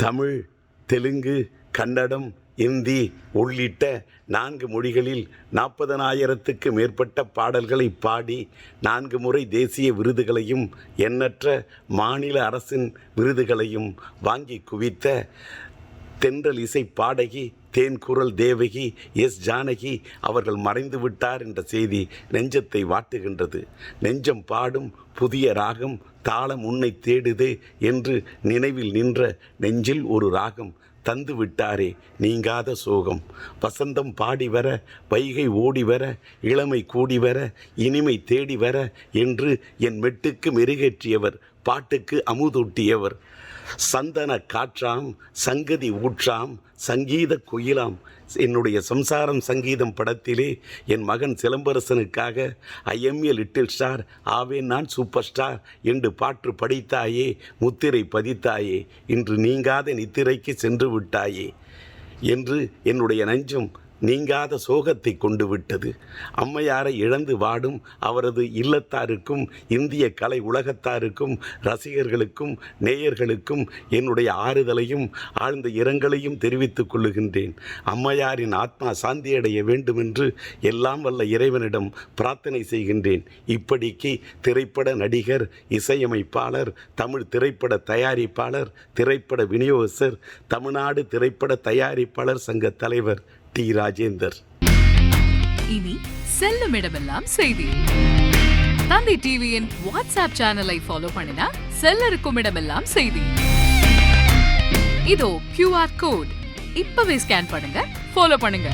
தமிழ், தெலுங்கு, கன்னடம், இந்தி உள்ளிட்ட 4 மொழிகளில் 40,000க்கு மேற்பட்ட பாடல்களை பாடி 4 முறை தேசிய விருதுகளையும் எண்ணற்ற மாநில அரசின் விருதுகளையும் வாங்கி குவித்த தென்றல் இசை பாடகி தேன்குரல் தேவகி எஸ். ஜானகி அவர்கள் மறைந்து விட்டார் என்ற செய்தி நெஞ்சத்தை வாட்டுகின்றது. நெஞ்சம் பாடும் புதிய ராகம் தாளம் உன்னை தேடுதே என்று நினைவில் நின்ற நெஞ்சில் ஒரு ராகம் தந்து விட்டாரே நீங்காத சோகம். வசந்தம் பாடி வர, வைகை ஓடி வர, இளமை கூடி வர, இனிமை தேடி வர என்று என் மெட்டுக்கு மெருகேற்றியவர், பாட்டுக்கு அமுதூட்டியவர். சந்தன காற்றாம், சங்கதி ஊற்றாம், சங்கீத குயிலாம். என்னுடைய சம்சாரம் சங்கீதம் படத்திலே என் மகன் சிலம்பரசனுக்காக I am a little star, ஆவேன் நான் சூப்பர் ஸ்டார் என்று பாட்டு படித்தாயே, முத்திரை பதித்தாயே, இன்று நீங்காத நித்திரைக்கு சென்று விட்டாயே என்று என்னுடைய நெஞ்சம் நீங்காத சோகத்தை கொண்டு விட்டது. அம்மையாரை இழந்து வாடும் அவரது இல்லத்தாருக்கும், இந்திய கலை உலகத்தாருக்கும், ரசிகர்களுக்கும், நேயர்களுக்கும் என்னுடைய ஆறுதலையும் ஆழ்ந்த இரங்கலையும் தெரிவித்துக் கொள்ளுகின்றேன். அம்மையாரின் ஆத்மா சாந்தியடைய வேண்டுமென்று எல்லாம் வல்ல இறைவனிடம் பிரார்த்தனை செய்கின்றேன். இப்படிக்கு திரைப்பட நடிகர், இசையமைப்பாளர், தமிழ் திரைப்பட தயாரிப்பாளர், திரைப்பட விநியோகஸ்தர், தமிழ்நாடு திரைப்பட தயாரிப்பாளர் சங்க தலைவர் டி. ராஜேந்தர். இனி செல்லும் இடமெல்லாம் செய்தி. தந்தி டிவியின் வாட்ஸ்அப் சேனலை ஃபாலோ பண்ணினா செல்ல இருக்கும் இடமெல்லாம் செய்தி. இதோ QR கோட் இப்பவே ஸ்கேன் பண்ணுங்க, ஃபாலோ பண்ணுங்க.